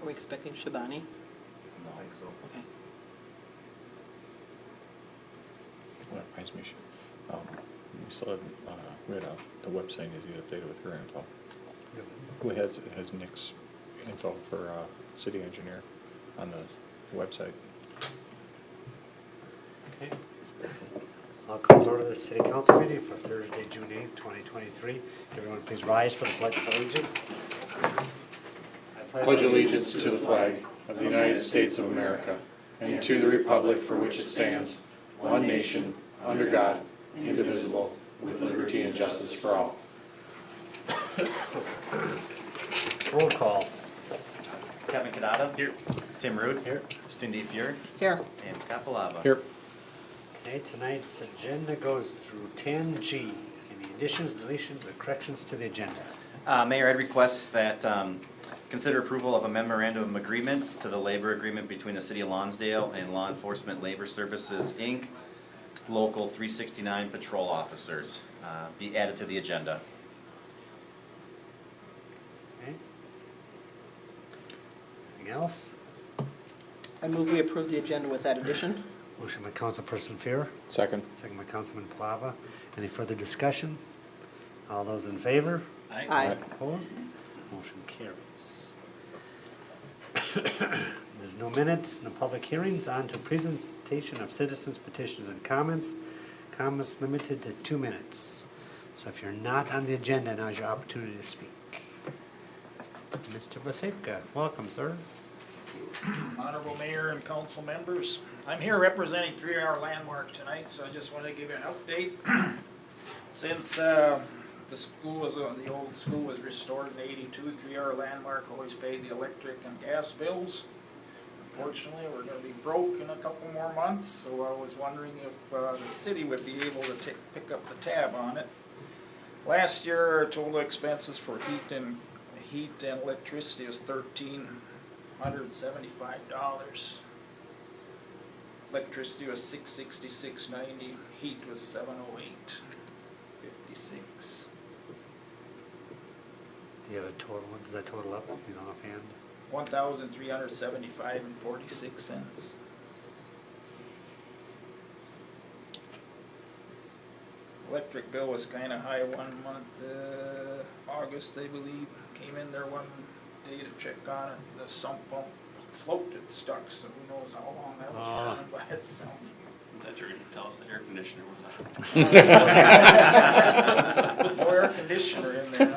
we expecting Shabani? No, I think so. Okay. That reminds me, we still have, we had the website needs to get updated with her info. Who has Nick's info for city engineer on the website? Okay. I'll call to order the city council meeting for Thursday, June 8th, 2023. Everyone please rise for the pledge of allegiance. I Pledge allegiance to the flag of the United States of America and to the republic for which it stands, one nation, under God, indivisible, with liberty and justice for all. Roll call. Kevin Kadada. Here. Tim Root. Here. Cindy Fuhr. Here. And Scott Palava. Here. Okay, tonight's agenda goes through 10G. Any additions, deletions, or corrections to the agenda? Mayor, I'd request that consider approval of a memorandum of agreement to the labor agreement between the City of Lonsdale and Law Enforcement Labor Services, Inc., Local 369 Patrol Officers, be added to the agenda. Okay. Anything else? I move we approve the agenda with that addition. Motion by Councilperson Fear, Second. second by Councilman Palava. Any further discussion? All those in favor? Aye. Opposed? Motion carries. There's no minutes, no public hearings. On to presentation of citizens' petitions and comments. Comments limited to 2 minutes. So if you're not on the agenda, now's your opportunity to speak. Mr. Vasevka, welcome, sir. Honorable Mayor and council members, I'm here representing 3R Landmark tonight, so I just want to give you an update. Since the old school was restored in '82, 3R Landmark always paid the electric and gas bills. Unfortunately, we're going to be broke in a couple more months, so I was wondering if the city would be able to pick up the tab on it. Last year, our total expenses for heat and electricity was $1,375. Electricity was $666.90. Heat was $708.56. Do you have a total? What does that total up? You know offhand? $1,375.46. Electric bill was kind of high one month, August, I believe. Came in there one day to check on it. The sump pump floated stuck, so who knows how long that was running by itself. I thought you were going to tell us the air conditioner was on. No air conditioner in there,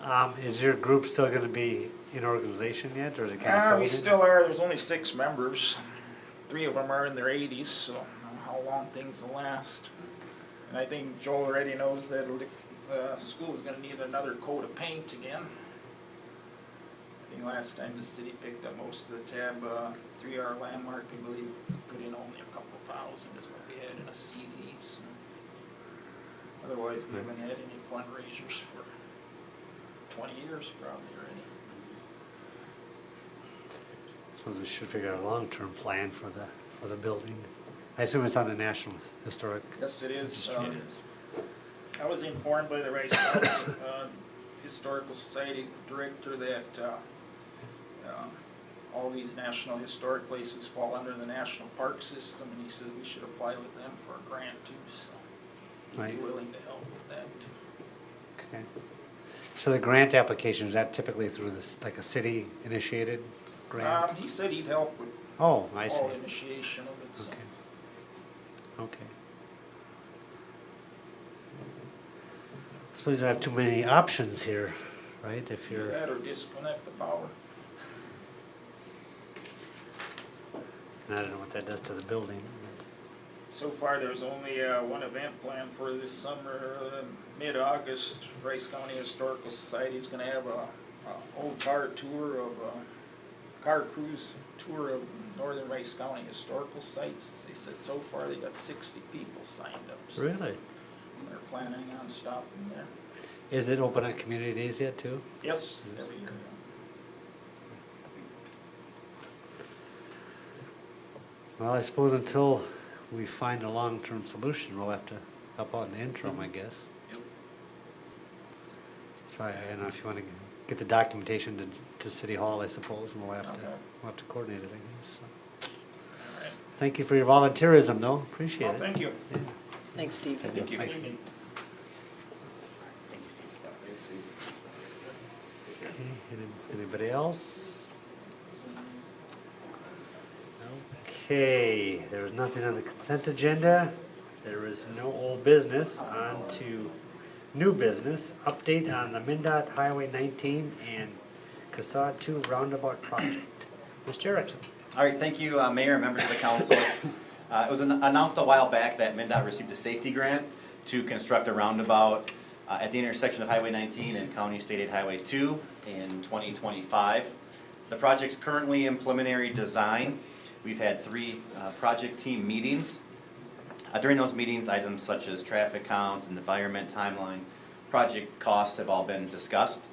no. Is your group still going to be in organization yet, or is it kind of folded? We still are. There's only 6 members. 3 of them are in their 80s, so I don't know how long things will last. And I think Joel already knows that the school is going to need another coat of paint again. I think last time the city picked up most of the tab, 3R Landmark, I believe, put in only a couple thousand is what we had in a CD. So otherwise, we haven't had any fundraisers for 20 years probably already. I suppose we should figure out a long-term plan for the building. I assume it's on the National Historic. Yes, it is. It is. I was informed by the Rice County Historical Society director that all these national historic places fall under the national park system, and he said we should apply with them for a grant too, so he'd Right. be willing to help with that too. Okay. So the grant application, is that typically through this, like a city-initiated grant? He said he'd help with Oh, I see. all initiation of it, so. Okay. Okay. I suppose you don't have too many options here, right? If Either you're, that or disconnect the power. and I don't know what that does to the building. So far, there's only one event planned for this summer, mid-August. Rice County Historical Society is going to have a old car tour of car cruise tour of northern Rice County historical sites. They said so far they got 60 people signed up. So Really? they're planning on stopping there. Is it open on community days yet, too? Yes, every year. Well, I suppose until we find a long-term solution, we'll have to help out in the interim, I guess. Yep. So I don't know if you want to get the documentation to City Hall, I suppose, and we'll have to coordinate it, I guess. So. All right. Thank you for your volunteerism, though, appreciate Well, it. thank you. Yeah. Thanks, Steve. Thank you. Thanks. Okay, anybody else? Okay, there is nothing on the consent agenda. There is no old business. On to new business. Update on the MnDOT Highway 19 and Casad 2 roundabout project. Mr. Erickson. All right, thank you, Mayor and members of the council. It was announced a while back that MnDOT received a safety grant to construct a roundabout at the intersection of Highway 19 and County State Aid Highway 2 in 2025. The project's currently in preliminary design. We've had 3 project team meetings. During those meetings, items such as traffic counts and environment timeline, project costs have all been discussed.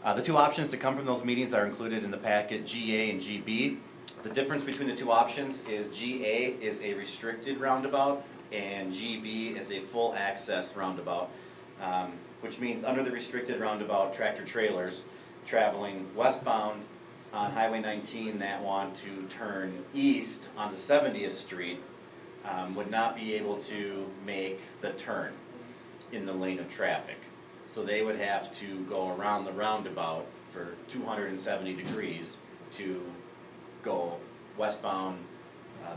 The 2 options to come from those meetings are included in the packet, GA and GB. The difference between the 2 options is GA is a restricted roundabout and GB is a full access roundabout, which means under the restricted roundabout, tractor trailers traveling westbound on Highway 19 that want to turn east onto 70th Street would not be able to make the turn in the lane of traffic. So they would have to go around the roundabout for 270 degrees to go westbound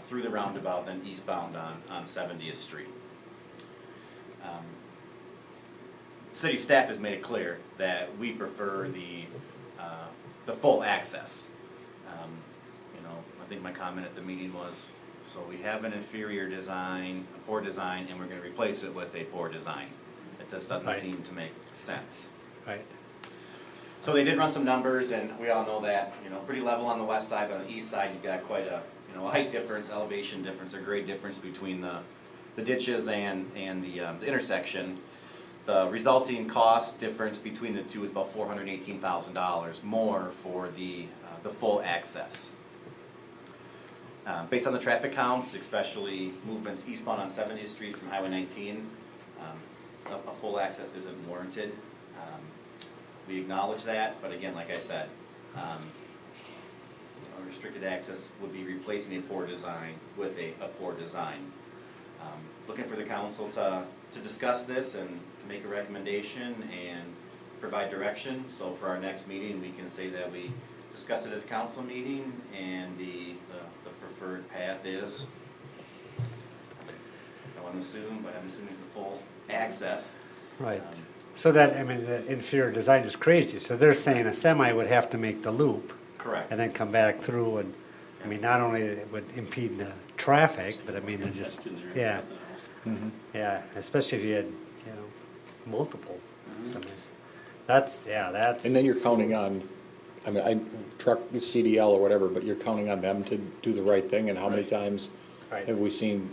through the roundabout, then eastbound on 70th Street. City staff has made it clear that we prefer the full access. You know, I think my comment at the meeting was, so we have an inferior design, a poor design, and we're gonna replace it with a poor design. It just doesn't Right. seem to make sense. Right. So they did run some numbers, and we all know that, you know, pretty level on the west side, but on the east side, you've got quite a, you know, a height difference, elevation difference, or grade difference between the ditches and the intersection. The resulting cost difference between the 2 is about $418,000 more for the full access. Based on the traffic counts, especially movements eastbound on 70th Street from Highway 19, a full access isn't warranted. We acknowledge that, but again, like I said, restricted access would be replacing a poor design with a poor design. Looking for the council to discuss this and to make a recommendation and provide direction. So for our next meeting, we can say that we discussed it at the council meeting and the preferred path is, I want to assume, but I'm assuming it's the full access. Right. So that, I mean, the inferior design is crazy. So they're saying a semi would have to make the loop Correct. and then come back through and, I mean, not only it would impede the traffic, but I mean, it just, Congestion's or yeah, nothing else. Mhm. yeah, especially if you had, you know, multiple semis. That's, yeah, that's. And then you're counting on, I mean, truck CDL or whatever, but you're counting on them to do the right thing, and how many Right. times Right. have we seen,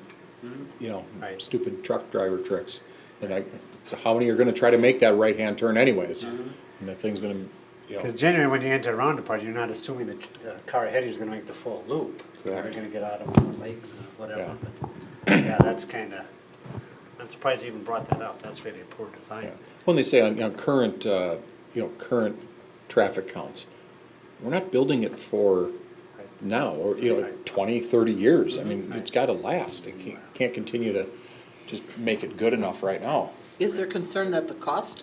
you know, Right. stupid truck driver tricks? And how many are gonna try to make that right-hand turn anyways? And the thing's gonna, you Because know, generally, when you enter a roundabout, you're not assuming that the car ahead of you is gonna make the full loop. They're Correct. gonna get out of the legs or whatever. But, yeah, that's kinda, I'm surprised you even brought that up. That's really a poor design. yeah. When they say on current, you know, current traffic counts, we're not building it for now, or, you know, Right. 20, 30 years. I mean, Mm-hmm. it's gotta last. It can't continue to just make it good enough right now. Is there concern that the cost,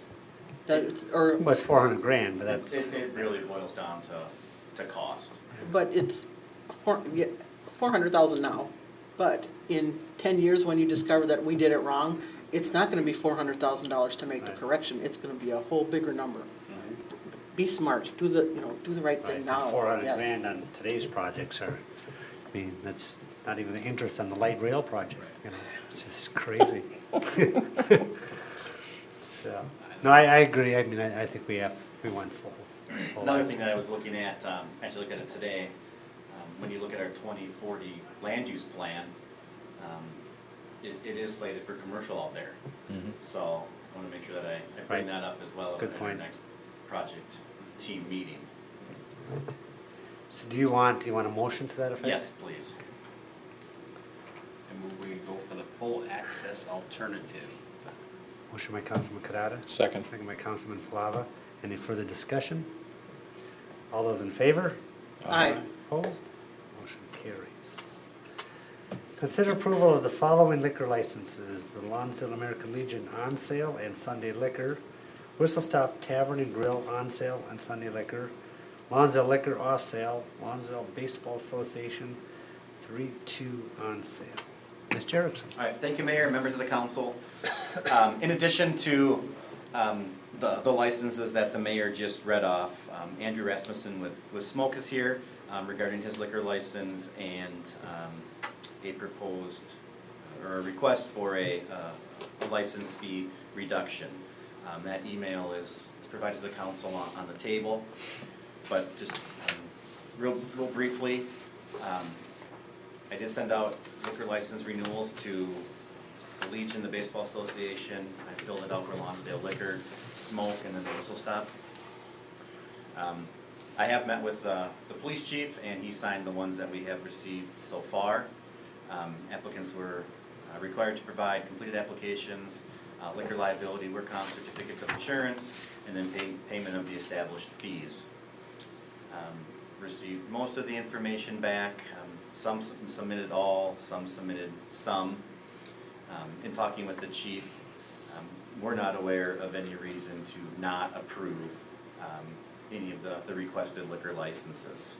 that it's, or, Well, it's 400 grand, but that's, It really boils down to cost. but it's 400,000 now, but in 10 years, when you discover that we did it wrong, it's not gonna be $400,000 to make the Right. correction, it's gonna be a whole bigger number. Be smart, do the right right, thing now, 400 yes. grand on today's projects are, I mean, that's not even the interest on the light rail project, you know, it's just crazy. So, no, I agree, I mean, I think we want full. Another thing that I was looking at, actually looked at it today, when you look at our 2040 land use plan, it is slated for commercial out there. So I want to make sure that I bring Right. that up as well Good at our point. next project team meeting. So do you want a motion to that effect? Yes, please. And move we go for the full access alternative Motion by Councilman Kadada. Second. Second by Councilman Palava. Any further discussion? All those in favor? Aye. Opposed? Motion carries. Consider approval of the following liquor licenses: the Lonsdale American Legion on sale and Sunday liquor, Whistle Stop Tavern and Grill on sale and Sunday liquor, Lonsdale Liquor off sale, Lonsdale Baseball Association 3-2 on sale. Mr. Erickson. All right, thank you, Mayor, members of the council. In addition to the licenses that the mayor just read off, Andrew Rasmussen with Smoke is here regarding his liquor license and a proposed, or a request for a license fee reduction. That email is provided to the council on the table, but just real briefly, I did send out liquor license renewals to the Legion, the Baseball Association. I filled it out for Lonsdale Liquor, Smoke, and then the Whistle Stop. I have met with the police chief, and he signed the ones that we have received so far. Applicants were required to provide completed applications, liquor liability, work comp, certificates of insurance, and then payment of the established fees. Received most of the information back. Some submitted all, some submitted some. In talking with the chief, we're not aware of any reason to not approve any of the requested liquor licenses.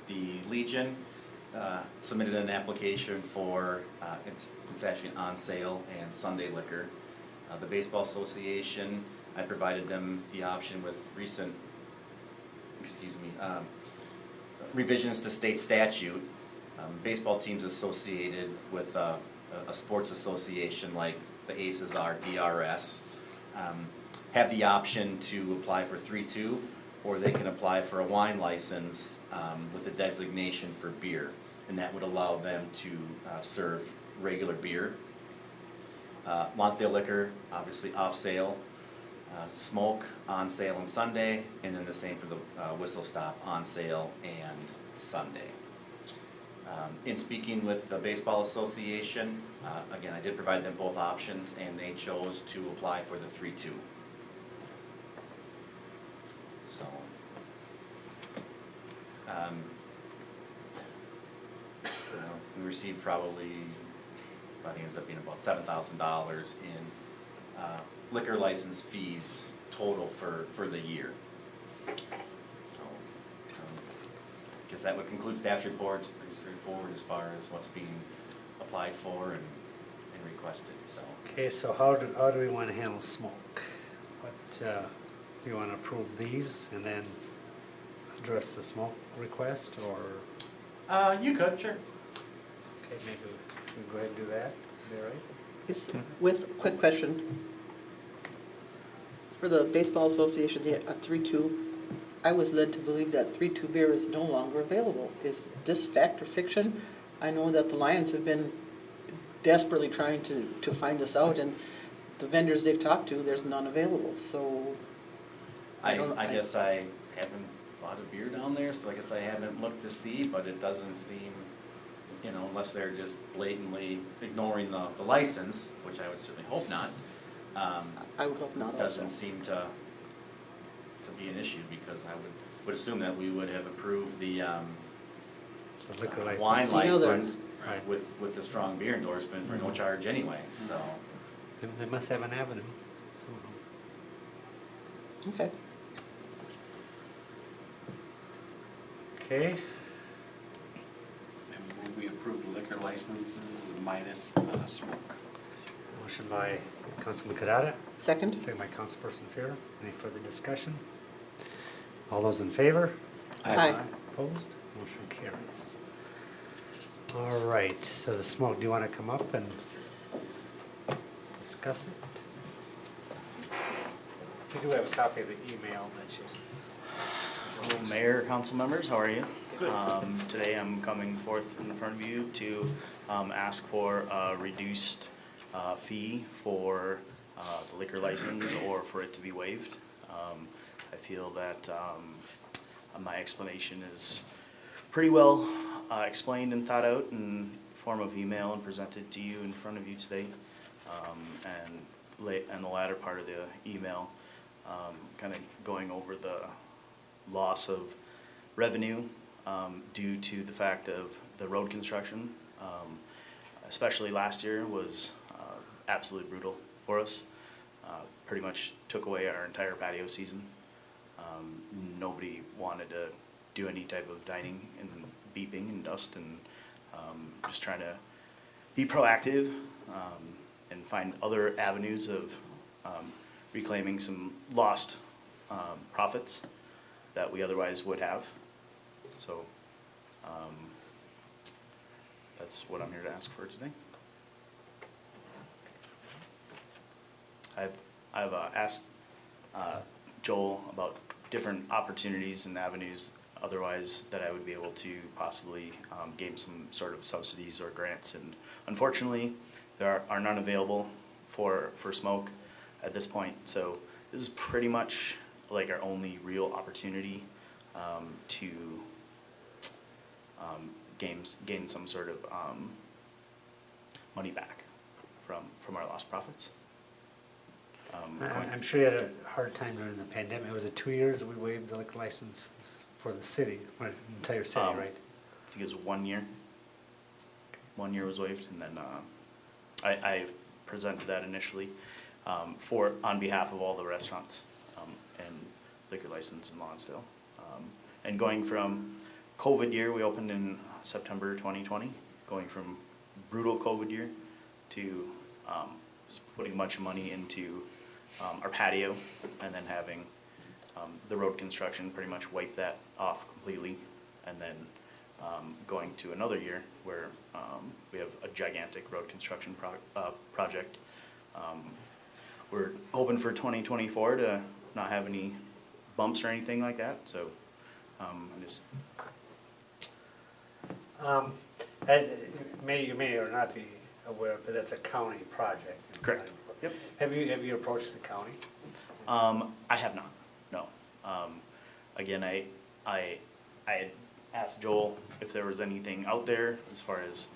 The Legion submitted an application for, it's actually on sale and Sunday liquor. The Baseball Association, I provided them the option with recent, revisions to state statute. Baseball teams associated with a sports association like the ACES are, DRS, have the option to apply for 3-2, or they can apply for a wine license with a designation for beer, and that would allow them to serve regular beer. Lonsdale Liquor, obviously off sale, Smoke on sale on Sunday, and then the same for the Whistle Stop on sale and Sunday. In speaking with the Baseball Association, again, I did provide them both options, and they chose to apply for the 3-2. So, we received probably, I think it ends up being about $7,000 in liquor license fees total for the year. So, I guess that would conclude staff's reports. Pretty straightforward as far as what's being applied for and requested, so. Okay, so how do we want to handle Smoke? What, you want to approve these and then address the Smoke request, or? You could, sure. Okay, maybe we can go ahead and do that. Is that right? It's with, quick question. For the Baseball Association, the 3-2, I was led to believe that 3-2 beer is no longer available. Is this fact or fiction? I know that the Lions have been desperately trying to find this out, and the vendors they've talked to, there's none available, so. I guess I haven't bought a beer down there, so I guess I haven't looked to see, but it doesn't seem, unless they're just blatantly ignoring the license, which I would certainly hope not. I would hope not also. Doesn't seem to be an issue, because I would assume that we would have approved the The liquor license. wine You know they're- license Right. with the strong beer endorsement for no charge anyway, so. They must have an avenue. somehow. Okay. Okay, And we approved liquor licenses minus smoke. motion by Councilman Kadada, Second? second by Councilperson Farrer. Any further discussion? All those in favor? Aye. Opposed? Motion carries. All right, so the Smoke, do you want to come up and discuss it? We do have a copy of the email that you. Hello, Mayor, council members, how are you? Today I'm coming forth in front of you to ask for a reduced fee for the liquor license, or for it to be waived. I feel that my explanation is pretty well explained and thought out, and form of email and present it to you in front of you today. And the latter part of the email, kind of going over the loss of revenue due to the fact of the road construction, especially last year was absolutely brutal for us. Pretty much took away our entire patio season. Nobody wanted to do any type of dining and beeping and dust, and just trying to be proactive and find other avenues of reclaiming some lost profits that we otherwise would have. So that's what I'm here to ask for today. I've asked Joel about different opportunities and avenues otherwise that I would be able to possibly gain some sort of subsidies or grants, and unfortunately there are none available for smoke at this point. So this is pretty much like our only real opportunity to gain some sort of money back from our lost profits. I'm sure you had a hard time during the pandemic. Was it 2 years we waived the liquor license for the city, for the entire city, right? I think it was 1 year. 1 year was waived, and then I presented that initially on behalf of all the restaurants and liquor license in Lonsdale. And going from COVID year, we opened in September 2020, going from brutal COVID year to just putting a bunch of money into our patio, and then having the road construction pretty much wipe that off completely, and then going to another year where we have a gigantic road construction project. We're hoping for 2024 to not have any bumps or anything like that, so I just... You may or not be aware, but that's a county project. Correct. Yep. Have you approached the county? I have not, no. Again, I had asked Joel if there was anything out there as far as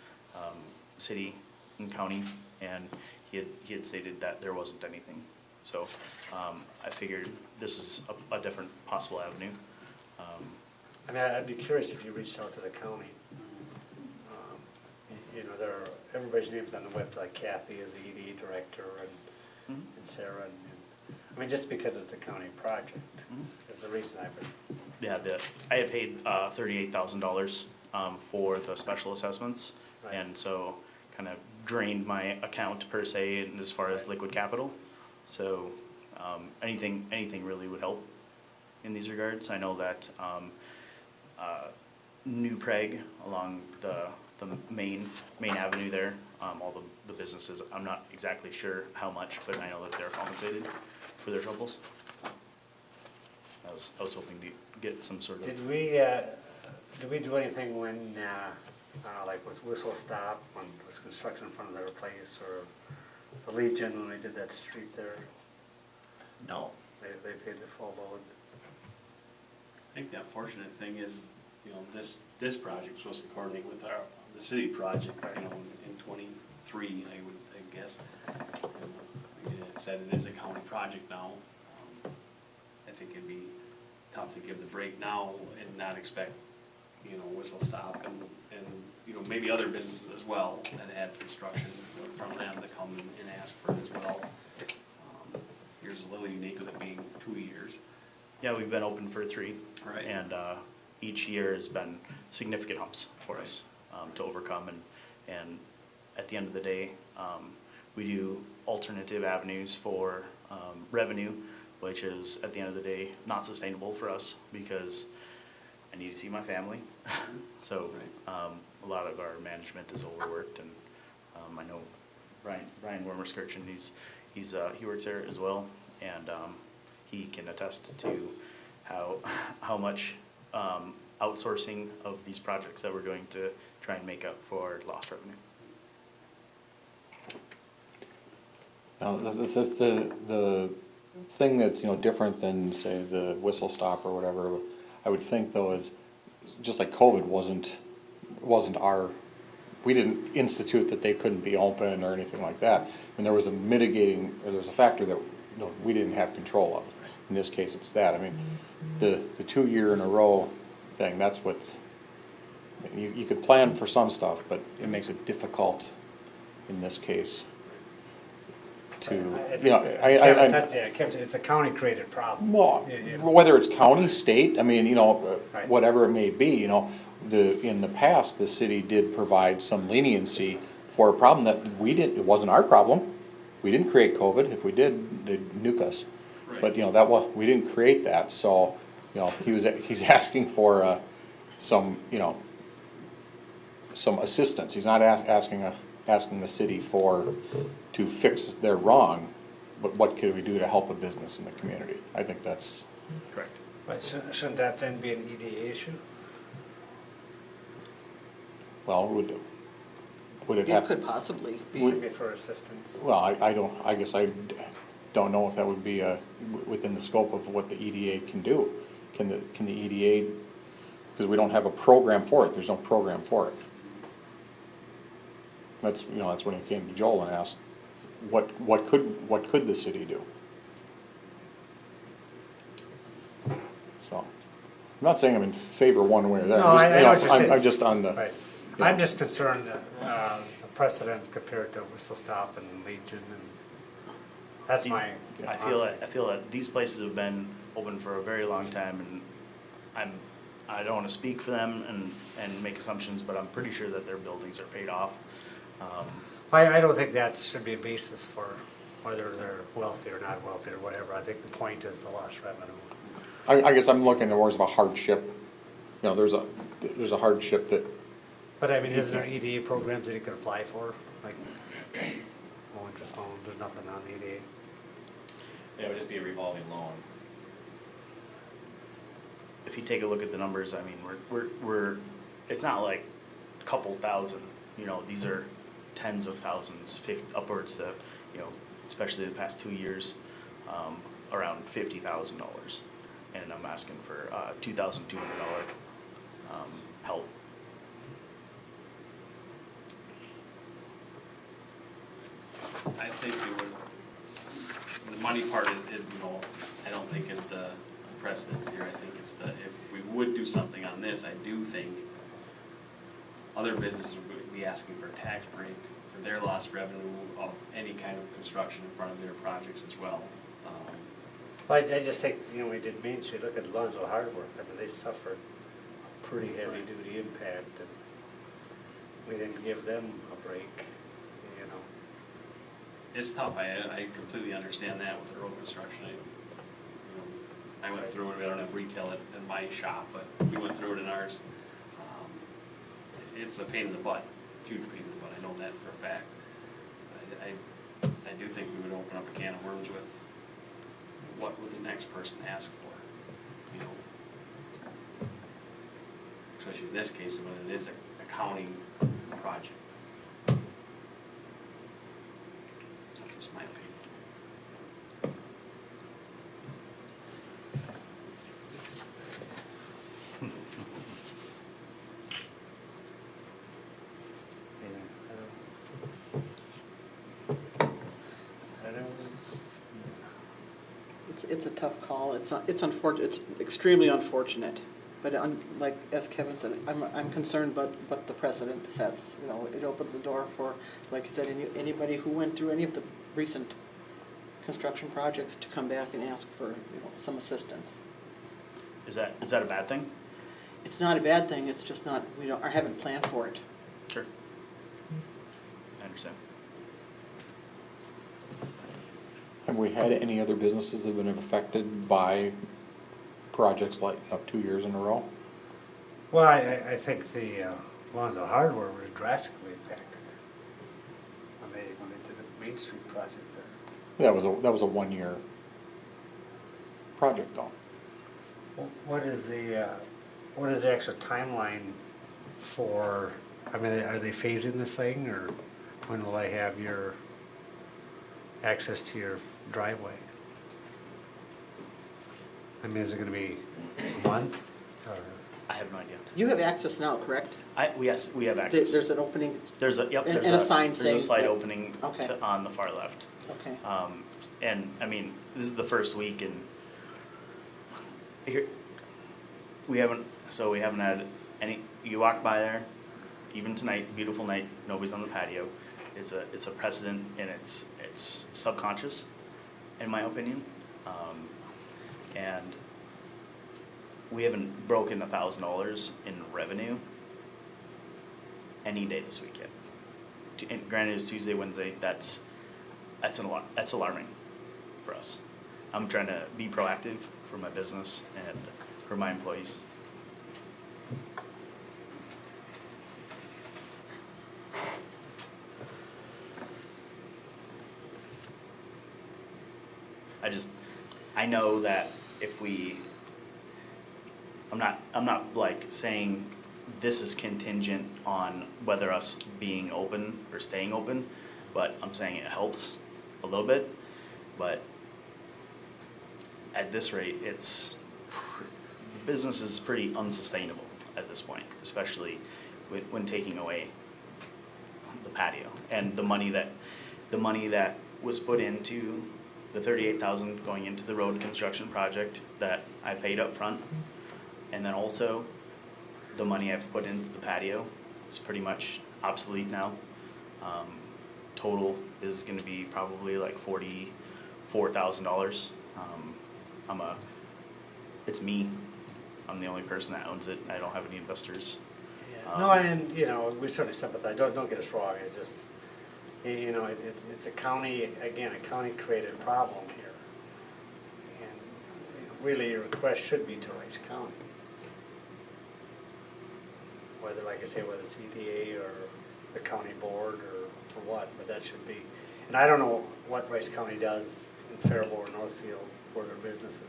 city and county, and he had stated that there wasn't anything. So I figured this is a different possible avenue. I mean, I'd be curious if you reached out to the county. You know, everybody's name's on the web, like Kathy is the ED director, and Sarah, and I mean, just because it's a county project is the reason I've been. Yeah, I had paid $38,000 for the special assessments, Right. and so kind of drained my account per se as far as liquid capital. So anything really would help in these regards. I know that New Prague along the main avenue there, all the businesses, I'm not exactly sure how much, but I know that they're compensated for their troubles. I was hoping to get some sort of... Did we do anything when, I don't know, like with Whistle Stop, when there was construction in front of their place, or the Legion when they did that street there? No. They paid the full load. I think the unfortunate thing is, you know, this project was supposed to coordinate with the city project, you know, in 23, I guess. And it said it is a county project now. I think it'd be tough to give the break now and not expect, you know, Whistle Stop and you know, maybe other businesses as well that had construction from them to come and ask for it as well. Yours is a little unique with it being 2 years. Yeah, we've been open for 3. Right. And each year has been significant humps for us to overcome. And at the end of the day, we do alternative avenues for revenue, which is, at the end of the day, not sustainable for us because I need to see my family. So a lot of our management is overworked, and I know Brian Wormerskirchen, he works there as well, and he can attest to how much outsourcing of these projects that we're doing to try and make up for lost revenue. Now, the thing that's, you know, different than, say, the Whistle Stop or whatever, I would think though, is just like COVID wasn't our we didn't institute that they couldn't be open or anything like that. And there was a mitigating, or there was a factor that, we didn't have control of. In this case, it's that. I mean, the 2 year in a row thing, that's what's, you could plan for some stuff, but it makes it difficult in this case to, you know, It's a county-created problem. well, You know. whether it's county, state, I mean, you know, Right. whatever it may be, you know, in the past, the city did provide some leniency for a problem that we didn't, it wasn't our problem. We didn't create COVID. If we did, they'd nuke us. But, you know, we didn't create that, so, you know, he's asking for, some, you know, some assistance. He's not asking the city to fix their wrong, but what can we do to help a business in the community? I think that's, Correct. But shouldn't that then be an EDA issue? well, would it It have? could possibly be. Maybe for assistance. Well, I guess I don't know if that would be, within the scope of what the EDA can do. Can the EDA, because we don't have a program for it, there's no program for it. That's, you know, that's when he came to Joel and asked, what could the city do? So, I'm not saying I'm in favor one way or the other. No, I know what you're saying. I'm just on the. Right. Yeah. I'm just concerned that, the precedent compared to Whistle Stop and Legion and, that's my. I feel that these places have been open for a very long time, and I don't wanna speak for them and make assumptions, but I'm pretty sure that their buildings are paid off. I don't think that should be a basis for whether they're wealthy or not wealthy or whatever. I think the point is the lost revenue. I guess I'm looking at more as of a hardship. You know, there's a hardship that, But I mean, isn't there EDA programs that you could apply for? Like, low interest loan, there's nothing on E EDA. It would just be a revolving loan. If you take a look at the numbers, I mean, we're, it's not like a couple thousand, you know, these are tens of thousands, upwards to, you know, especially the past 2 years, around $50,000. And I'm asking for $2,200 help. I think it would, the money part is, you know, I don't think is the precedence here. I think it's if we would do something on this, I do think other businesses would be asking for a tax break for their lost revenue of any kind of construction in front of their projects as well. Well, I just think, you know, we did Main Street, look at Lonsdale Hardware, I mean, they suffered a pretty heavy duty impact, and we didn't give them a break, you know. It's tough. I completely understand that with the road construction. I went through it. I don't have retail in my shop, but we went through it in ours. It's a pain in the butt, huge pain in the butt. I know that for a fact. I do think we would open up a can of worms with what would the next person ask for, you know. Especially in this case, when it is a county project. That's just my opinion. It's a tough call. It's unfortunate. It's extremely unfortunate. But like as Kevin said, I'm concerned about what the precedent sets. You know, it opens the door for, like you said, anybody who went through any of the recent construction projects to come back and ask for, you know, some assistance. Is that a bad thing? It's not a bad thing. It's just not, I haven't planned for it. Sure. I understand. have we had any other businesses that have been affected by projects like 2 years in a row? Well, I think the Lonsdale Hardware was drastically impacted when they did the Main Street project there. That was a 1 year project though. What is the actual timeline for, I mean, are they phasing this thing, or when will I have your access to your driveway? I mean, is it gonna be a month, or? I have no idea. You have access now, correct? Yes, we have access. There's an opening, There's a, yep, and- there's and a sign there's saying a slight that- opening Okay. on the far left. okay. And, I mean, this is the first week and here, we haven't had any, you walk by there, even tonight, beautiful night, nobody's on the patio. It's a precedent and it's subconscious, in my opinion. And we haven't broken $1,000 in revenue any day this weekend. And granted, it's Tuesday, Wednesday, that's alarming for us. I'm trying to be proactive for my business and for my employees. I know that if I'm not like saying this is contingent on whether us being open or staying open, but I'm saying it helps a little bit, but at this rate, business is pretty unsustainable at this point, especially when taking away the patio and the money that was put into the $38,000 going into the road construction project that I paid up front, and then also the money I've put into the patio is pretty much obsolete now. Total is going to be probably like $44,000. It's me. I'm the only person that owns it. I don't have any investors. No, and, we certainly sympathize, don't get us wrong, it's just, it's a county, again, a county-created problem here. And really, your request should be to Rice County. Whether, like I say, whether it's EDA or the county board or what, but that should be. And I don't know what Rice County does in Faribault or Northfield for their businesses.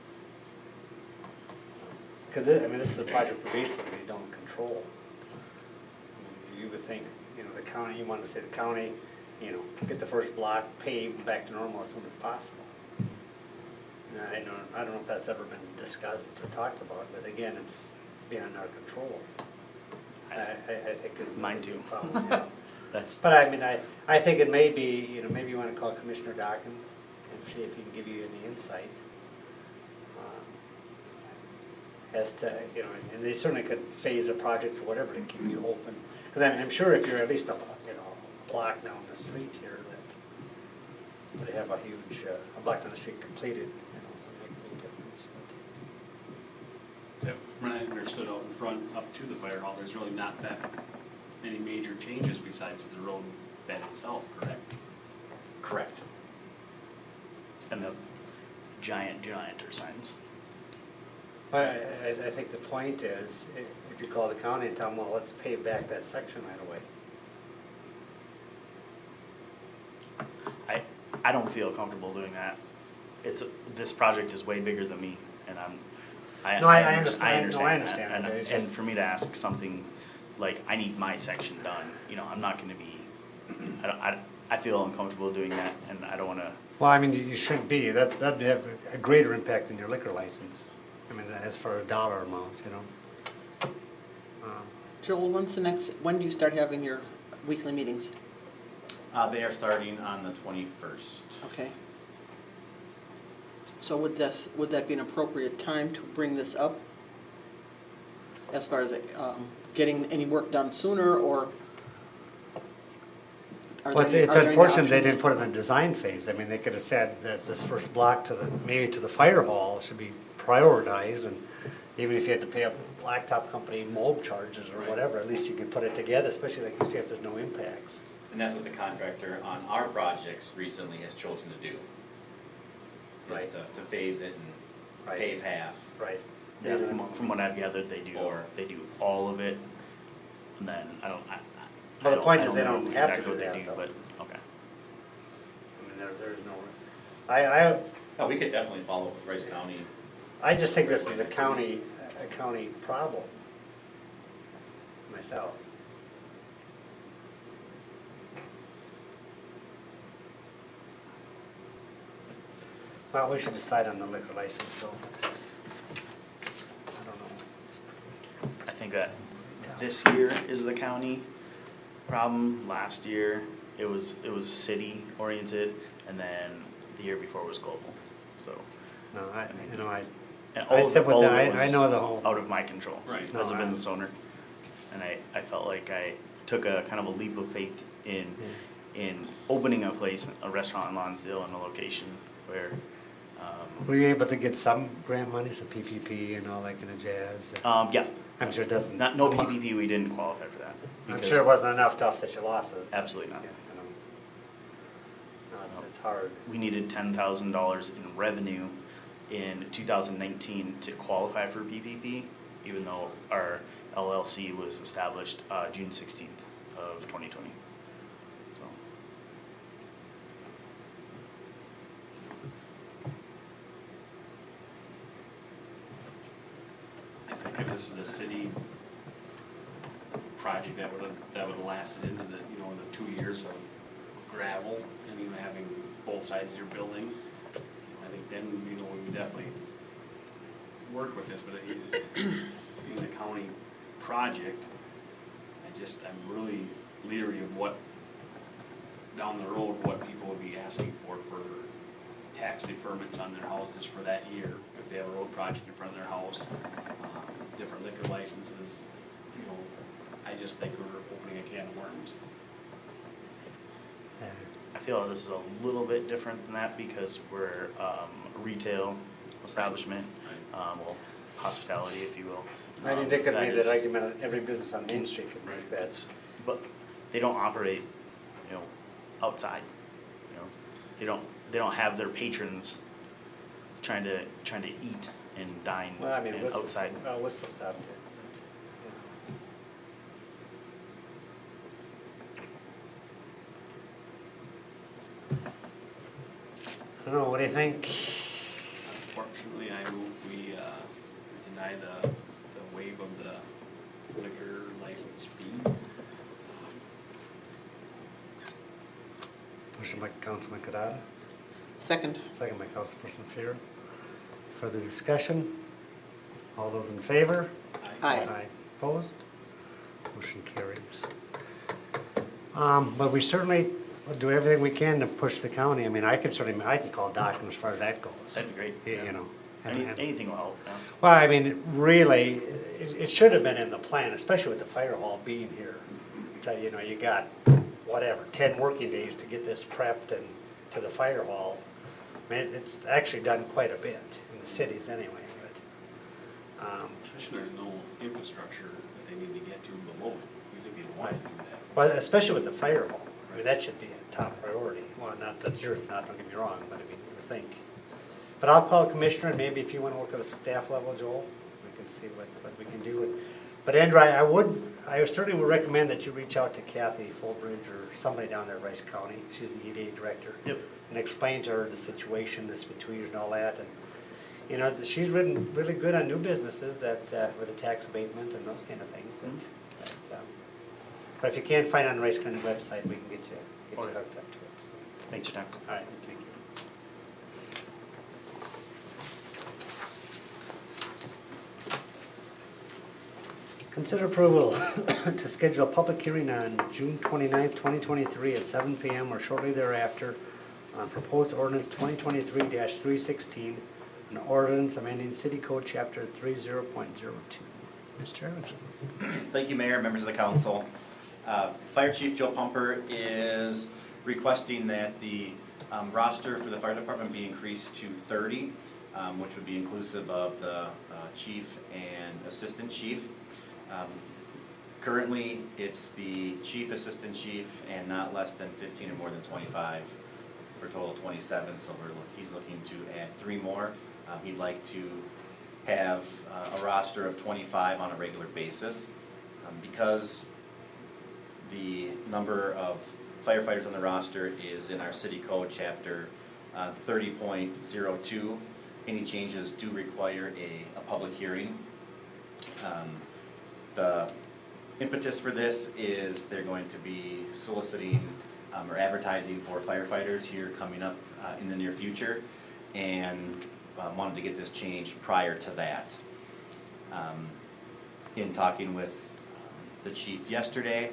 Because, this is a project we basically don't control. You would think, the county, you want to say the county, get the first block paved and back to normal as soon as possible. And I don't know if that's ever been discussed or talked about, but again, it's beyond our control. I think it's Mine it's a too. problem, yeah. That's, But I think it may be, maybe you want to call Commissioner Dockin and see if he can give you any insight. As to, and they certainly could phase a project or whatever to keep you open. Because I'm sure if you're at least a block down the street here, that would have a huge, a block down the street completed, would make a big difference. Yep. When I understood out in front up to the fire hall, there's really not that many major changes besides the road bed itself, correct? Correct. and the gianter signs. But I think the point is, if you call the county and tell them, well, let's pave back that section right away. I don't feel comfortable doing that. This project is way bigger than me, and I understand No, I that. understand that. It's And just- for me to ask something like, I need my section done, I'm not gonna be, I feel uncomfortable doing that, and I don't wanna, Well, I mean, you should be, that'd have a greater impact than your liquor license. As far as dollar amount, Joel, when do you start having your weekly meetings? They are starting on the 21st. Okay. So would that be an appropriate time to bring this up? As far as getting any work done sooner, or? Well, it's unfortunate they didn't put it in the design phase. They could have said that this first block maybe to the fire hall should be prioritized, and even if you had to pay a blacktop company mold charges or Right. whatever, at least you could put it together, especially like you say if there's no impacts. And that's what the contractor on our projects recently has chosen to do. Right. Is to phase it and Right. pave half. Right. yeah, from what I've gathered, they do all of it, and then Well, the point is they don't know have to exactly do what they that, do, though. but, okay. There's no, Oh, we could definitely follow up with Rice County. I just think this is a county problem myself. Well, we should decide on the liquor license, so. I don't know. I that this year is the county problem. Last year, it was city oriented, and then the year before was global, so. No, And I all said of with it that, I was know the whole. out of my control. Right. As a No, business owner. And I felt like I took a kind of a leap of faith in opening a place, a restaurant in Lonsdale in a location where, Were you able to get some grant money, some PPP and all that kind of jazz? yeah, I'm sure it doesn't. no PPP, we didn't qualify for that. I'm because- sure it wasn't enough to offset your losses. Absolutely not. Yeah, No, it's hard. We needed $10,000 in revenue in 2019 to qualify for PPP, even though our LLC was established June 16th of 2020. So, I think if this is the city project, that would have lasted into the, you know, the 2 years of gravel, and even having both sides of your building. I think then, you know, we would definitely work with this, but being the county project, I'm really leery of what, down the road, what people would be asking for tax deferments on their houses for that year. If they have a road project in front of their house, different liquor licenses, you know, I just think we're opening a can of worms. Yeah. I feel this is a little bit different than that because we're a retail establishment, well, hospitality, if you will. I mean, they could make that is- argument, every business on Main Street could make that. That's, but they don't operate, you know, outside, you know, they don't have their patrons trying to eat and dine Well, I mean, and Whistle outside. stopped it. I don't know, what do you think? Unfortunately, I move we deny the waive of the liquor license fee. Motion by Councilman Kadada, Second. second by Councilperson Fear. Further discussion? All those in favor? Aye. Opposed? Motion carries. But we certainly will do everything we can to push the county. I mean, I can call Dockin as far as that goes. That'd be great. You know. and- Anything will help, yeah. Well, I mean, really, it should have been in the plan, especially with the fire hall being here. So, you know, you got, whatever, 10 working days to get this prepped and to the fire hall. I mean, it's actually done quite a bit in the cities anyway, but, Especially there's no infrastructure that they need to get to below it. You think they want to do that? well, especially with the fire hall. I mean, that should be a top priority. Well, not that yours not, don't get me wrong, but I mean, you would think. But I'll call the commissioner, and maybe if you want to work at a staff level, Joel, we can see what we can do. But Andrew, I certainly would recommend that you reach out to Kathy Fullbridge or somebody down there at Rice County. She's the EDA director. Yep. And explain to her the situation, this between and all that. And, you know, she's written really good on new businesses that, with the tax abatement and those kind of things. But if you can't find it on the Rice County website, we can get you Okay. hooked up to it. So. Thanks for your time. All right, thank you. Consider approval to schedule a public hearing on June 29th, 2023 at 7 PM or shortly thereafter on proposed ordinance 2023-316, an ordinance amending City Code Chapter 30.02. Mr. Chairman. Thank you, Mayor, members of the council. Fire Chief Joe Pumper is requesting that the roster for the fire department be increased to 30, which would be inclusive of the chief and assistant chief. Currently, it's the chief, assistant chief, and not less than 15 or more than 25, for a total of 27, so he's looking to add 3 more. He'd like to have a roster of 25 on a regular basis. Because the number of firefighters on the roster is in our city code chapter 30.02, any changes do require a public hearing. The impetus for this is they're going to be soliciting or advertising for firefighters here coming up in the near future, and wanted to get this changed prior to that. In talking with the chief yesterday,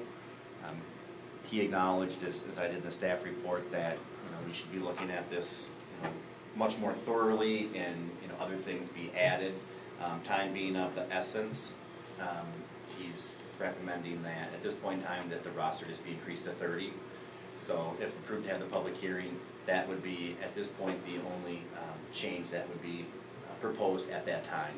he acknowledged, as I did in the staff report, that, we should be looking at this, much more thoroughly and, other things be added. Time being of the essence, he's recommending that at this point in time that the roster just be increased to 30. So if approved to have the public hearing, that would be, at this point, the only change that would be proposed at that time.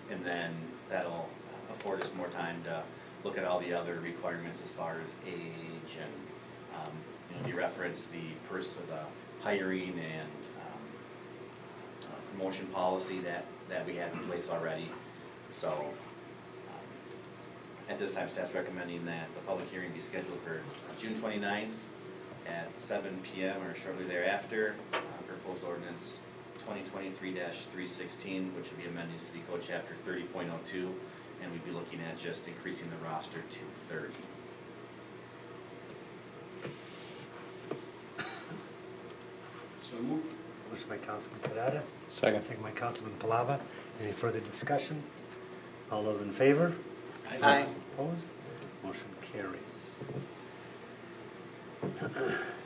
And then that'll afford us more time to look at all the other requirements as far as age and, you reference the the hiring and promotion policy that we have in place already. So at this time, staff's recommending that the public hearing be scheduled for June 29th at 7 p.m. or shortly thereafter. Proposed ordinance 2023-316, which would be amending City Code Chapter 30.02, and we'd be looking at just increasing the roster to 30. So moved. Motion by Councilman Kadada. Second. Second by Councilman Palava. Any further discussion? All those in favor? Aye. Opposed? Motion carries.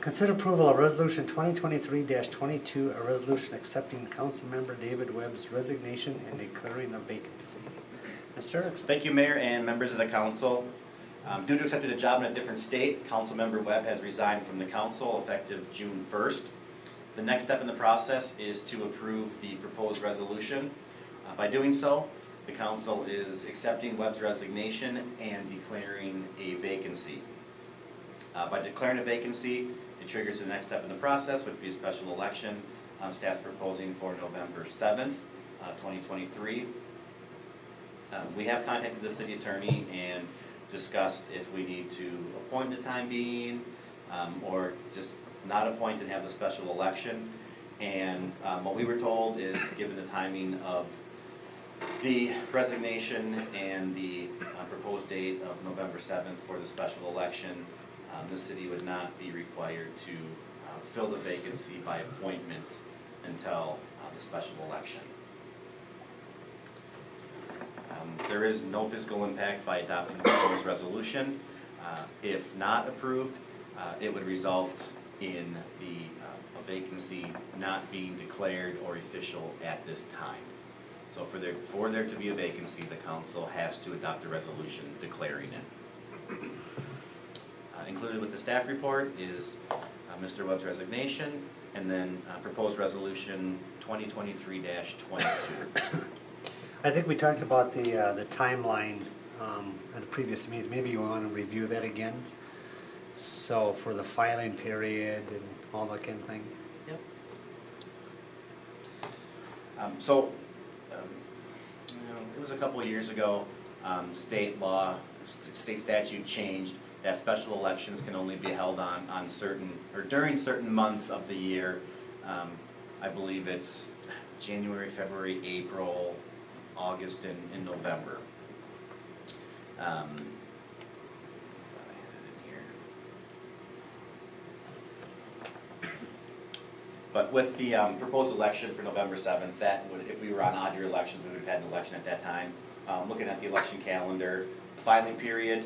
Consider approval of Resolution 2023-22, a resolution accepting Councilmember David Webb's resignation and declaring a vacancy. Mr. Erickson. Thank you, Mayor and members of the council. Due to accepting a job in a different state, Councilmember Webb has resigned from the council effective June 1st. The next step in the process is to approve the proposed resolution. By doing so, the council is accepting Webb's resignation and declaring a vacancy. By declaring a vacancy, it triggers the next step in the process, which would be a special election. Staff's proposing for November 7th, 2023. We have contacted the city attorney and discussed if we need to appoint the time being, or just not appoint and have the special election. And what we were told is, given the timing of the resignation and the proposed date of November 7th for the special election, the city would not be required to fill the vacancy by appointment until the special election. There is no fiscal impact by adopting the proposed resolution. If not approved, it would result in a vacancy not being declared or official at this time. So for there to be a vacancy, the council has to adopt a resolution declaring it. Included with the staff report is Mr. Webb's resignation and then proposed resolution 2023-22. I think we talked about the timeline at the previous meeting. Maybe you want to review that again? So for the filing period and all that kind of thing? Yep. It was a couple of years ago, state law, state statute changed that special elections can only be held on certain, or during certain months of the year. I believe it's January, February, April, August, and November. But with the proposed election for November 7th, that would, if we were on odd year elections, we would have had an election at that time. Looking at the election calendar, the filing period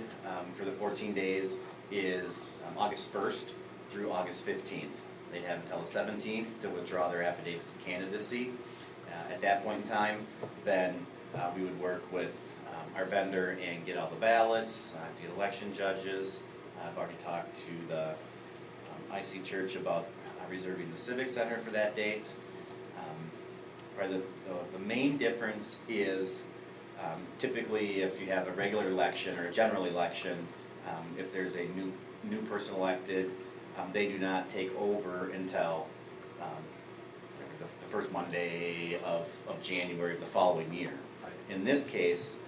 for the 14 days is August 1st through August 15th. They'd have until the 17th to withdraw their affidavits of candidacy. At that point in time, then we would work with our vendor and get all the ballots, the election judges. I've already talked to the IC Church about reserving the Civic Center for that date. The main difference is typically if you have a regular election or a general election, if there's a new person elected, they do not take over until the first Monday of January of the following year. In this case,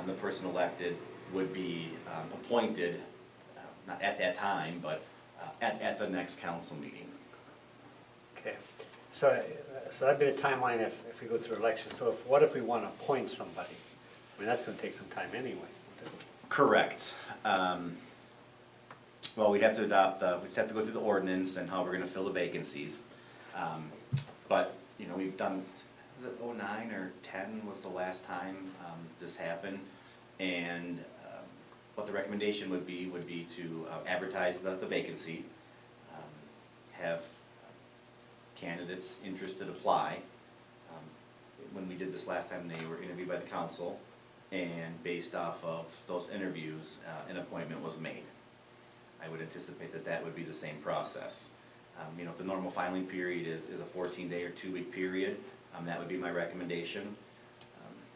the person elected would be appointed, not at that time, but at the next council meeting. Okay. So that'd be the timeline if we go through election. So what if we want to appoint somebody? I mean, that's going to take some time anyway. Correct. Well, we'd have to we'd have to go through the ordinance and how we're gonna fill the vacancies. But, we've done, was it 09 or 10 was the last time this happened? And what the recommendation would be to advertise the vacancy, have candidates interested apply. When we did this last time, they were interviewed by the council, and based off of those interviews, an appointment was made. I would anticipate that that would be the same process. You know, if the normal filing period is a 14-day or 2-week period, that would be my recommendation.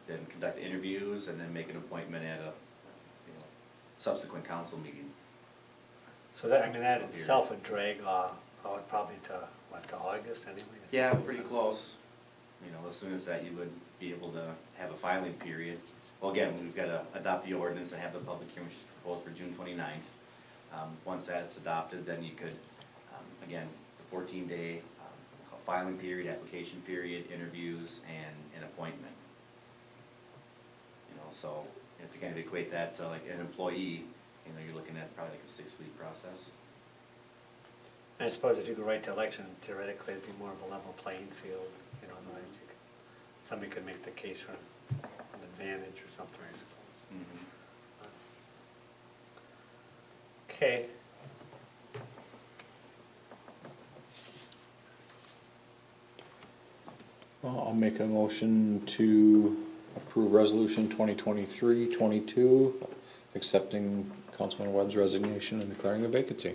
Then conduct interviews and then make an appointment at a subsequent council meeting. So that, I mean, that itself would drag out probably to, what, to August anyway? Yeah, pretty close. You know, as soon as that, you would be able to have a filing period. Well, again, we've got to adopt the ordinance and have the public hearing, which is proposed for June 29th. Once that's adopted, then you could, again, the 14-day filing period, application period, interviews, and an appointment. You know, so if you kind of equate that to like an employee, you know, you're looking at probably like a 6-week process. And I suppose if you go right to election, theoretically, it'd be more of a level playing field, you know, otherwise you could, somebody could make the case for an advantage or something, I suppose. Mm-hmm. Okay. Well, I'll make a motion to approve resolution 2023-22, accepting Councilman Webb's resignation and declaring a vacancy.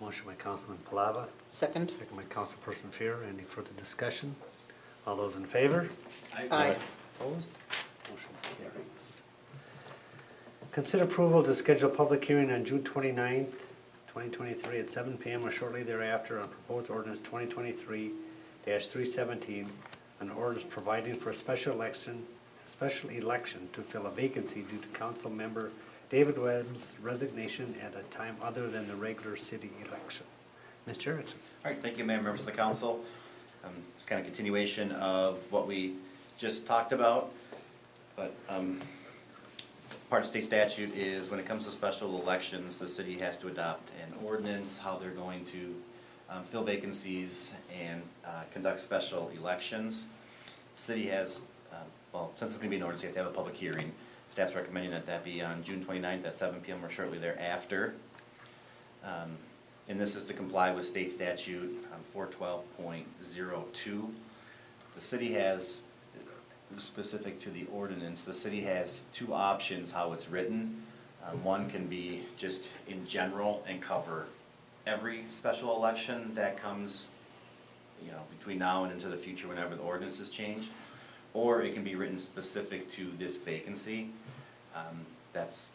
Motion by Councilman Palava, Second? second by Councilperson Fear. Any further discussion? All those in favor? Aye. Opposed? Motion carries. Consider approval to schedule public hearing on June 29th, 2023 at 7 PM or shortly thereafter on proposed ordinance 2023-317, an ordinance providing for a special election to fill a vacancy due to council member David Webb's resignation at a time other than the regular city election. Mr. Erickson. All right, thank you, Mayor, members of the council. It's kind of continuation of what we just talked about, but part of state statute is when it comes to special elections, the city has to adopt an ordinance, how they're going to fill vacancies and conduct special elections. City has, well, since it's going to be an ordinance, you have to have a public hearing. Staff's recommending that that be on June 29th at 7 PM or shortly thereafter. And this is to comply with state statute 412.02. The city has, specific to the ordinance, the city has two options how it's written. One can be just in general and cover every special election that comes, you know, between now and into the future whenever the ordinance is changed. Or it can be written specific to this vacancy. That's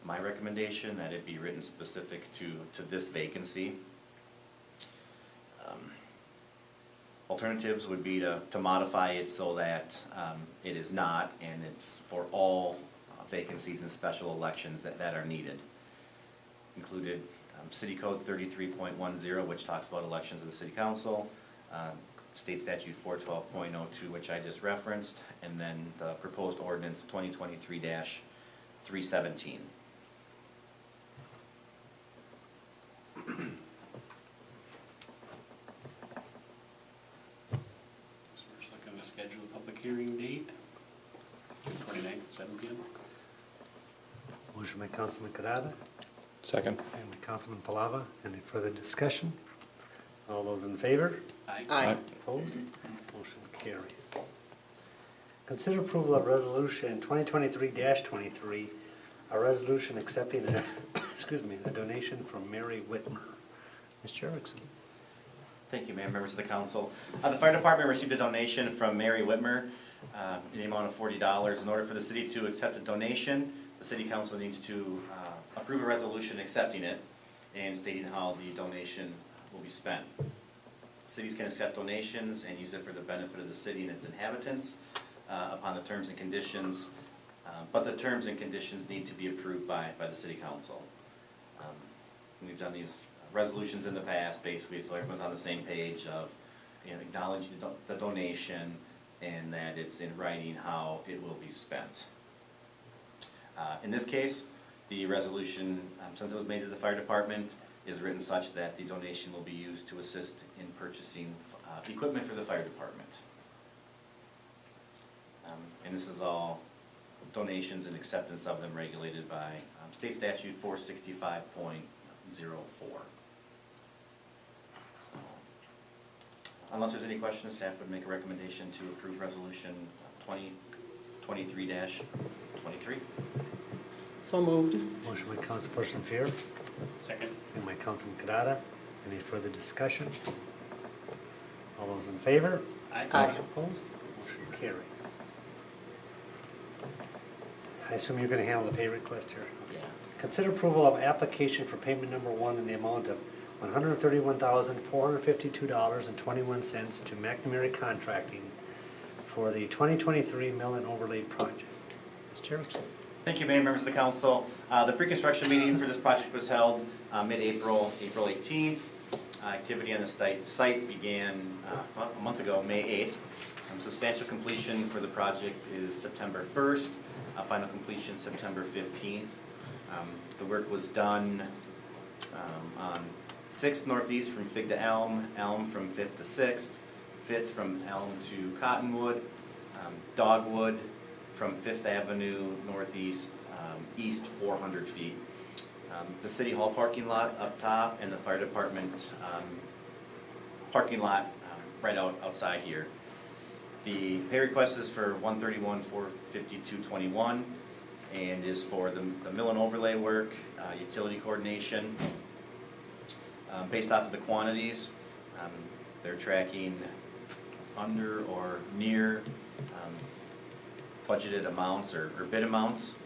my recommendation, that it be written specific to this vacancy. Alternatives would be to modify it so that it is not, and it's for all vacancies and special elections that are needed. Included City Code 33.10, which talks about elections of the city council, State Statute 412.02, which I just referenced, and then the proposed ordinance 2023-317. So we're just looking to schedule a public hearing date, June 29th at 7 PM. Motion by Councilman Kadada, Second. second by Councilman Palava. Any further discussion? All those in favor? Aye. Opposed? Motion carries. Consider approval of resolution 2023-23, a resolution accepting a, a donation from Mary Whitmer. Mr. Erickson. Thank you, Mayor, members of the council. The fire department received a donation from Mary Whitmer in the amount of $40. In order for the city to accept a donation, the city council needs to approve a resolution accepting it and stating how the donation will be spent. Cities can accept donations and use it for the benefit of the city and its inhabitants upon the terms and conditions, but the terms and conditions need to be approved by the city council. We've done these resolutions in the past, basically, so everyone's on the same page of, you know, acknowledging the donation and that it's in writing how it will be spent. In this case, the resolution, since it was made to the fire department, is written such that the donation will be used to assist in purchasing equipment for the fire department. And this is all donations and acceptance of them regulated by state statute 465.04. So, unless there's any questions, staff would make a recommendation to approve resolution 2023-23. So moved. Motion by Councilperson Fear, Second. and by Councilman Kadada. Any further discussion? All those in favor? Aye. Opposed? Motion carries. I assume you're gonna handle the pay request here? Yeah. Consider approval of application for payment number 1 in the amount of $131,452.21 to McNamara Contracting for the 2023 mill and overlay project. Mr. Erickson. Thank you, Mayor, members of the council. The pre-construction meeting for this project was held mid-April, April 18th. Activity on the site began about a month ago, May 8th. Substantial completion for the project is September 1st, final completion September 15th. The work was done on 6th Northeast from Fig to Elm, Elm from 5th to 6th, 5th from Elm to Cottonwood, Dogwood from 5th Avenue Northeast, east 400 feet. The City Hall parking lot up top and the fire department parking lot right outside here. The pay request is for $131,452.21 and is for the mill and overlay work, utility coordination. Based off of the quantities, they're tracking under or near budgeted amounts or bid amounts.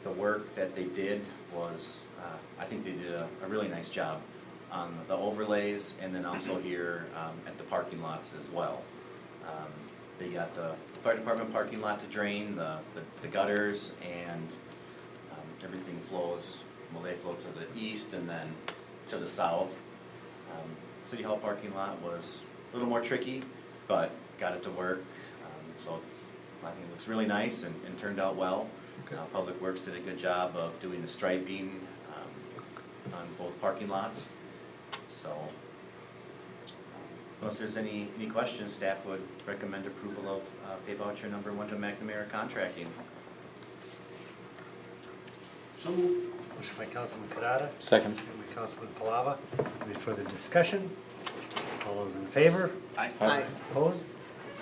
The work that they did was, I think they did a really nice job on the overlays and then also here at the parking lots as well. They got the fire department parking lot to drain, the gutters, and everything flows, well, they flow to the east and then to the south. City Hall parking lot was a little more tricky, but got it to work. So I think it looks really nice and turned out well. Public Works did a good job of doing the striping on both parking lots. So unless there's any questions, staff would recommend approval of pay voucher number 1 to McNamara Contracting. So moved. Motion by Councilman Kadada, Second. and by Councilman Palava. Any further discussion? All those in favor? Aye. Aye. Opposed?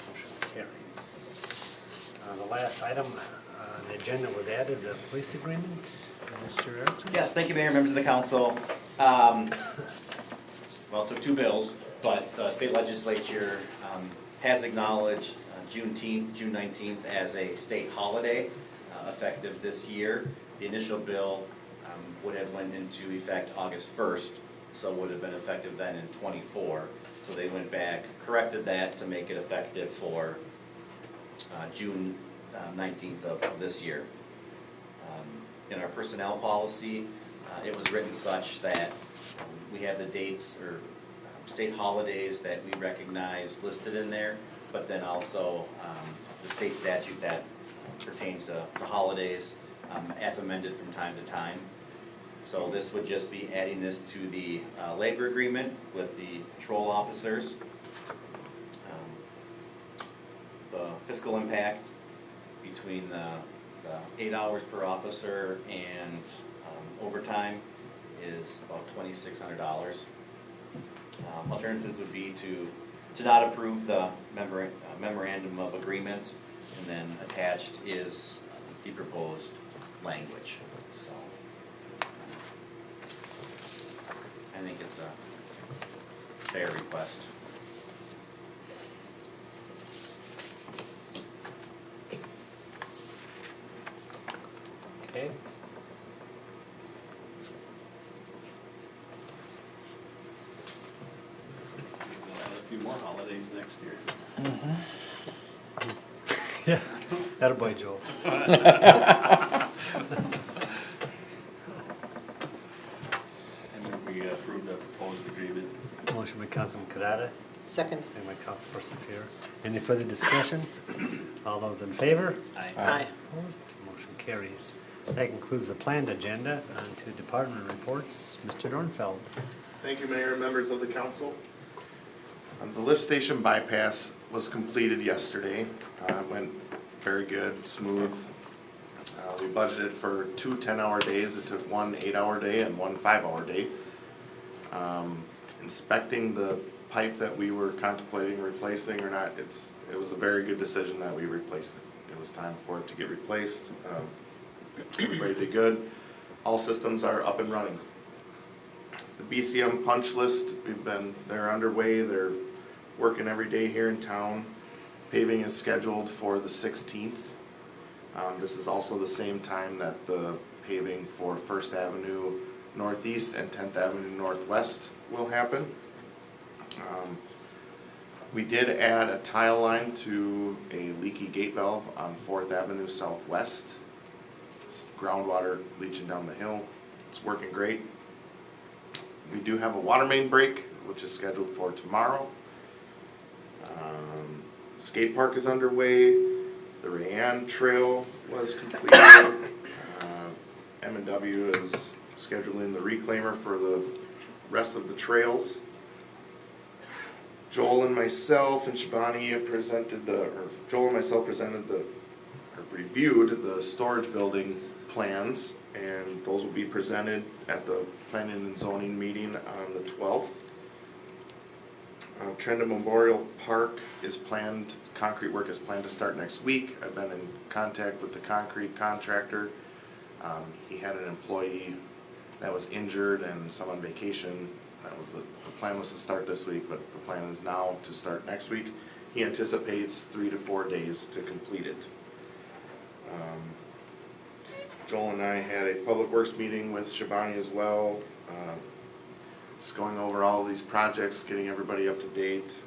Motion carries. The last item on the agenda was added, the police agreement. Mr. Erickson? Yes, thank you, Mayor, members of the council. Well, it took 2 bills, but the state legislature has acknowledged Juneteenth, June 19th as a state holiday effective this year. The initial bill would have went into effect August 1st, so would have been effective then in '24. So they went back, corrected that to make it effective for June 19th of this year. In our personnel policy, it was written such that we have the dates or state holidays that we recognize listed in there, but then also the state statute that pertains to holidays as amended from time to time. So this would just be adding this to the labor agreement with the patrol officers. The fiscal impact between the 8 hours per officer and overtime is about $2,600. Alternatives would be to not approve the memorandum of agreement, and then attached is the proposed language. So I think it's a fair request. Okay. We'll add a few more holidays next year. Yeah, attaboy, Joe. And then we approve the proposed agreement. Motion by Councilman Kadada, Second. and by Councilperson Fear. Any further discussion? All those in favor? Aye. Opposed? Motion carries. That concludes the planned agenda. On to department reports. Mr. Dornfeld. Thank you, Mayor and members of the council. The lift station bypass was completed yesterday. It went very good, smooth. We budgeted for 2 10-hour days. It took 1 8-hour day and 1 5-hour day. Inspecting the pipe that we were contemplating replacing or not, it was a very good decision that we replaced it. It was time for it to get replaced. Everybody did good. All systems are up and running. The BCM punch list, they're underway. They're working every day here in town. Paving is scheduled for the 16th. This is also the same time that the paving for First Avenue Northeast and 10th Avenue Northwest will happen. We did add a tile line to a leaky gate valve on 4th Avenue Southwest. It's groundwater leaching down the hill. It's working great. We do have a water main break, which is scheduled for tomorrow. Skate park is underway. The Rayanne Trail was completed. M&W is scheduling the reclaimer for the rest of the trails. Joel and myself and Shabani reviewed the storage building plans, and those will be presented at the Planning and Zoning meeting on the 12th. Trendon Memorial Park is planned, concrete work is planned to start next week. I've been in contact with the concrete contractor. He had an employee that was injured and some on vacation. That was the plan was to start this week, but the plan is now to start next week. He anticipates 3 to 4 days to complete it. Joel and I had a public works meeting with Shabani as well. Just going over all of these projects, getting everybody up to date.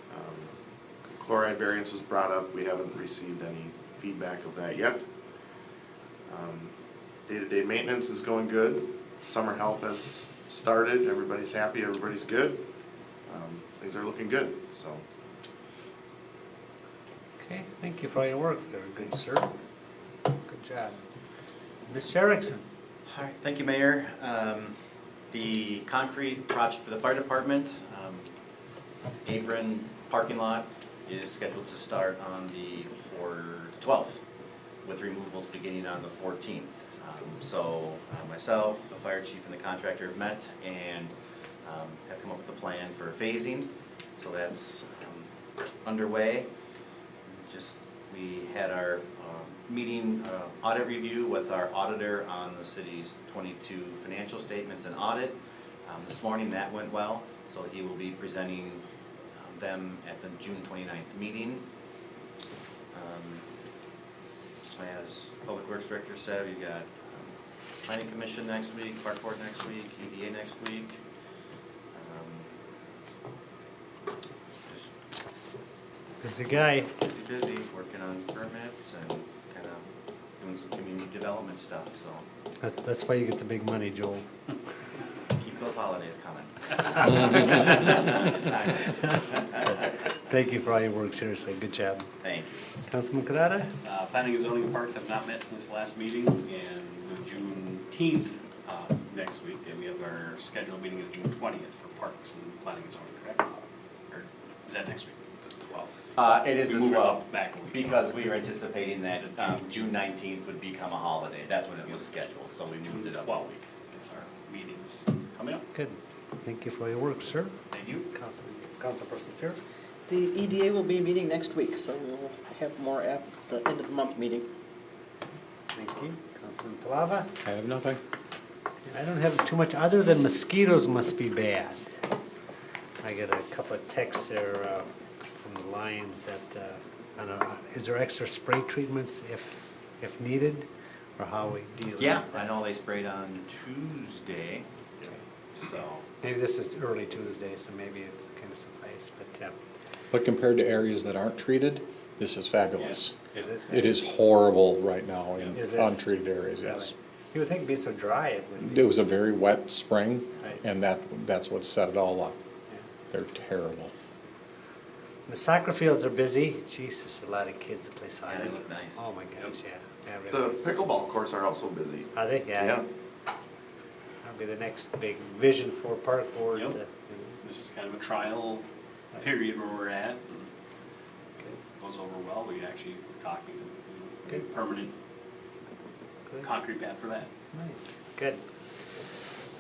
Chloride variance was brought up. We haven't received any feedback of that yet. Day-to-day maintenance is going good. Summer help has started. Everybody's happy. Everybody's good. Things are looking good. So. Okay, thank you for all your work there, good sir. Good job. Mr. Erickson? All right, thank you, Mayor. The concrete project for the fire department, apron parking lot is scheduled to start on the 12th with removals beginning on the 14th. So myself, the fire chief, and the contractor have met and have come up with a plan for phasing. So that's underway. We had our meeting audit review with our auditor on the city's 22 financial statements and audit. This morning that went well, so he will be presenting them at the June 29th meeting. As Public Works Director said, we got Planning Commission next week, Park Board next week, EDA next week. Busy guy. Busy working on permits and kind of doing some community development stuff, so That's why you get the big money, Joel. keep those holidays coming. Thank you for all your work, seriously, good job. Thank you. Councilman Kadada? Planning and zoning and parks have not met since the last meeting, and with Juneteenth next week, and we have our scheduled meeting is June 20th for parks and planning and zoning, correct? Or is that next week? The 12th. It is We the moved it 12th, up back a week. because we were anticipating that June 19th would become a holiday. That's when it was scheduled, so we moved it up a 12th week. is our meetings coming up. Good. Thank you for your work, sir. Thank you. Councilperson Fear? The EDA will be meeting next week, so we'll have more at the end of the month meeting. Thank you. Councilman Palava? I have nothing. I don't have too much, other than mosquitoes must be bad. I get a couple of texts there from the Lions that, I don't know, is there extra spray treatments if needed, or how we deal with it? Yeah, I know they sprayed on Tuesday, so. Maybe this is early Tuesday, so maybe it kind of suffice, but, But compared to areas that aren't treated, this is fabulous. is it? It is horrible right now in Is it? untreated areas, yes. Really? You would think it'd be so dry it would be. It was a very wet spring, Right. and that's what set it all up. Yeah. They're terrible. The soccer fields are busy. Jeez, there's a lot of kids that play soccer. Yeah, they look nice. Oh, my gosh, yeah. Yeah, The really. pickleball courts are also busy. Are they? Yeah. That'll be the next big vision for Park Board. Yep. You know. This is kind of a trial period where we're at. And goes over well. We actually were talking to Good. permanent Good. concrete pad for that. Nice. Good.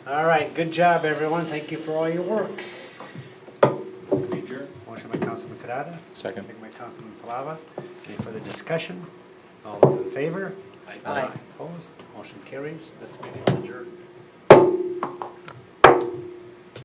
All right, good job, everyone. Thank you for all your work. Adjourn. Motion by Councilman Kadada. Second. Second by Councilman Palava. Any further discussion? All those in favor? Aye. Aye. Opposed? Motion carries. This meeting is adjourned.